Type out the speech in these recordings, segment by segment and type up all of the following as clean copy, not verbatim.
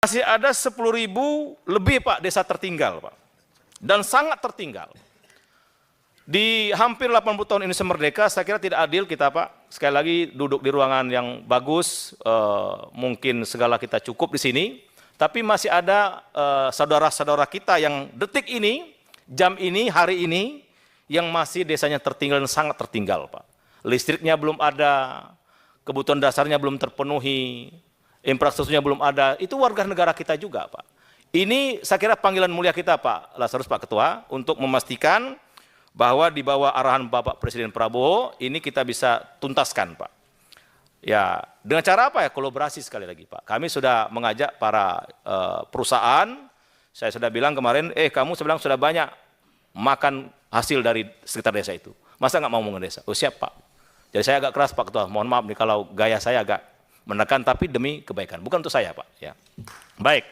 Masih ada 10.000 lebih Pak desa tertinggal Pak, dan sangat tertinggal. Di hampir 80 tahun Indonesia Merdeka, saya kira tidak adil kita Pak, sekali lagi duduk di ruangan yang bagus, mungkin segala kita cukup di sini, tapi masih ada saudara-saudara kita yang detik ini, jam ini, hari ini, yang masih desanya tertinggal dan sangat tertinggal Pak. Listriknya belum ada, kebutuhan dasarnya belum terpenuhi, infrastrukturnya belum ada, itu warga negara kita juga Pak. Ini saya kira panggilan mulia kita Pak Lazarus, Pak Ketua, untuk memastikan bahwa di bawah arahan Bapak Presiden Prabowo, ini kita bisa tuntaskan Pak. Ya, dengan cara apa ya? Kolaborasi sekali lagi Pak. Kami sudah mengajak para perusahaan, saya sudah bilang kemarin, kamu sebenarnya sudah banyak makan hasil dari sekitar desa itu. Masa nggak mau membangun desa? Oh siap Pak. Jadi saya agak keras Pak Ketua, mohon maaf nih kalau gaya saya agak menekan, tapi demi kebaikan, bukan untuk saya Pak. Ya. Baik.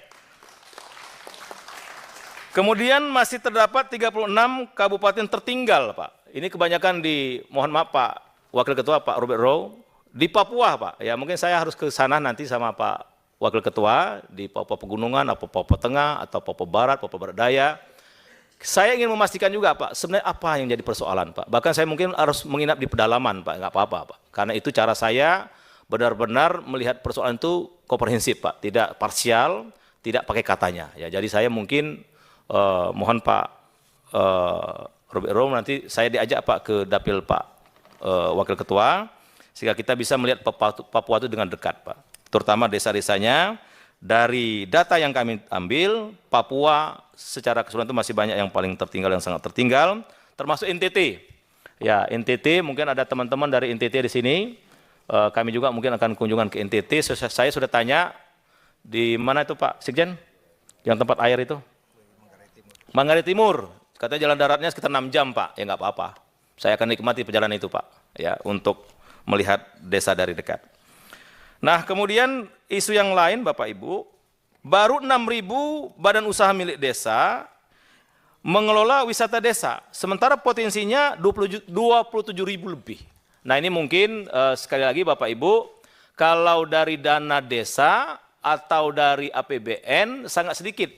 Kemudian masih terdapat 36 kabupaten tertinggal Pak. Ini kebanyakan di, mohon maaf Pak Wakil Ketua Pak Robert Rowe, di Papua Pak. Ya mungkin saya harus ke sana nanti sama Pak Wakil Ketua, di Papua Pegunungan, atau Papua Tengah, atau Papua Barat, Papua Barat Daya. Saya ingin memastikan juga Pak, sebenarnya apa yang jadi persoalan Pak. Bahkan saya mungkin harus menginap di pedalaman Pak, nggak apa-apa Pak. Karena itu cara saya benar-benar melihat persoalan itu komprehensif Pak, tidak parsial, tidak pakai katanya. Ya, jadi saya mungkin mohon Pak Robert Rowe, nanti saya diajak Pak ke dapil Pak Wakil Ketua, sehingga kita bisa melihat Papua itu dengan dekat Pak. Terutama desa-desanya. Dari data yang kami ambil, Papua secara keseluruhan itu masih banyak yang paling tertinggal, yang sangat tertinggal, termasuk NTT. Ya, NTT mungkin ada teman-teman dari NTT di sini. Kami juga mungkin akan kunjungan ke NTT. Saya sudah tanya di mana itu Pak Sekjen, yang tempat air itu? Manggarai Timur. Katanya jalan daratnya sekitar 6 jam Pak. Ya nggak apa-apa. Saya akan nikmati perjalanan itu Pak. Ya, untuk melihat desa dari dekat. Nah, kemudian isu yang lain Bapak Ibu, baru 6.000 badan usaha milik desa mengelola wisata desa, sementara potensinya 27.000 lebih. Nah, ini mungkin sekali lagi Bapak Ibu, kalau dari dana desa atau dari APBN sangat sedikit.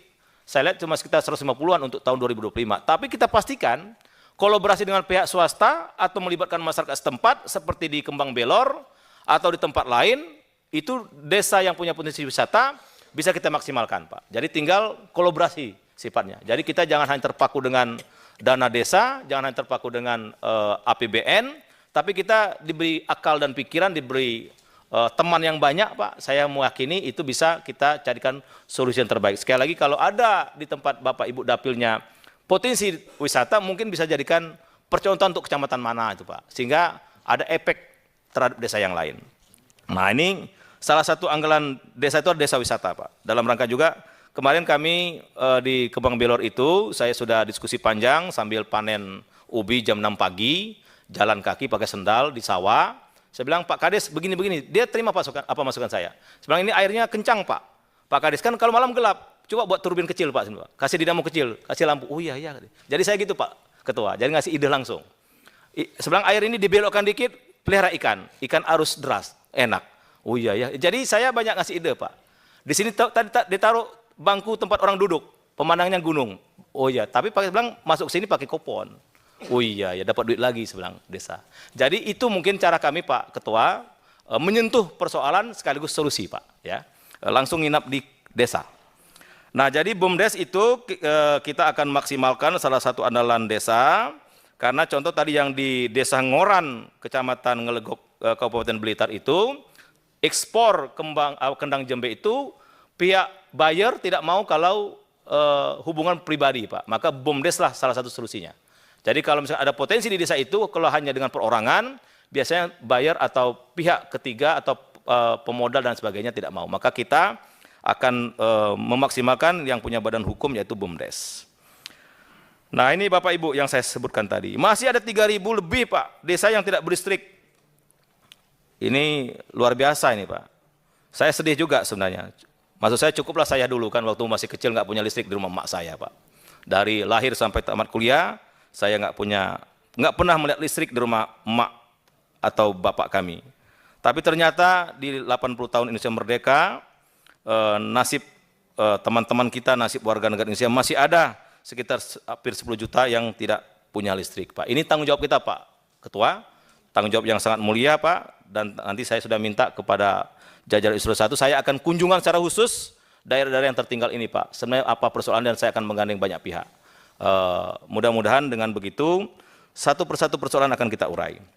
Saya lihat cuma sekitar 150-an untuk tahun 2025. Tapi kita pastikan kolaborasi dengan pihak swasta atau melibatkan masyarakat setempat seperti di Kembang Belor atau di tempat lain, itu desa yang punya potensi wisata bisa kita maksimalkan Pak. Jadi tinggal kolaborasi sifatnya. Jadi kita jangan hanya terpaku dengan dana desa, jangan hanya terpaku dengan APBN, tapi kita diberi akal dan pikiran, diberi teman yang banyak Pak. Saya meyakini itu bisa kita carikan solusi yang terbaik. Sekali lagi kalau ada di tempat Bapak Ibu dapilnya potensi wisata, mungkin bisa jadikan percontohan untuk kecamatan mana itu Pak. Sehingga ada efek terhadap desa yang lain. Nah, ini salah satu anggaran desa itu adalah desa wisata Pak. Dalam rangka juga kemarin kami di Kembang Belor itu saya sudah diskusi panjang sambil panen ubi jam 6 pagi, jalan kaki pakai sendal di sawah. Saya bilang Pak Kades begini-begini, dia terima masukan saya. Saya bilang ini airnya kencang Pak. Pak Kades kan kalau malam gelap, coba buat turbin kecil Pak, kasih dinamo kecil, kasih lampu. Oh iya. Jadi saya gitu Pak Ketua, jadi ngasih ide langsung. Sebelah air ini dibelokkan dikit, pelihara ikan arus deras, enak. Oh iya ya, jadi saya banyak ngasih ide Pak. Di sini tadi ditaruh bangku tempat orang duduk, pemandangannya gunung. Oh iya, tapi pakai bilang masuk sini pakai kupon. Oh iya ya, dapat duit lagi sebelah desa. Jadi itu mungkin cara kami Pak Ketua menyentuh persoalan sekaligus solusi Pak. Ya, langsung nginap di desa. Nah, jadi BUMDes itu kita akan maksimalkan salah satu andalan desa. Karena contoh tadi yang di Desa Ngoran, Kecamatan Ngelegok, Kabupaten Blitar itu, ekspor kendang jembe itu pihak buyer tidak mau kalau hubungan pribadi Pak. Maka BUMDes lah salah satu solusinya. Jadi kalau misalnya ada potensi di desa itu, kalau hanya dengan perorangan, biasanya buyer atau pihak ketiga atau pemodal dan sebagainya tidak mau. Maka kita akan memaksimalkan yang punya badan hukum yaitu BUMDes. Nah, ini Bapak Ibu yang saya sebutkan tadi. Masih ada 3.000 lebih Pak desa yang tidak berlistrik. Ini luar biasa ini Pak. Saya sedih juga sebenarnya. Maksud saya cukuplah saya dulu kan waktu masih kecil nggak punya listrik di rumah emak saya Pak. Dari lahir sampai tamat kuliah saya nggak pernah melihat listrik di rumah emak atau bapak kami. Tapi ternyata di 80 tahun Indonesia Merdeka nasib teman-teman kita, nasib warga negara Indonesia, masih ada sekitar hampir 10 juta yang tidak punya listrik, Pak. Ini tanggung jawab kita, Pak Ketua, tanggung jawab yang sangat mulia, Pak, dan nanti saya sudah minta kepada jajaran Eselon 1, saya akan kunjungan secara khusus daerah-daerah yang tertinggal ini, Pak. Sebenarnya apa persoalan, dan saya akan menggandeng banyak pihak. Mudah-mudahan dengan begitu, satu persatu persoalan akan kita urai.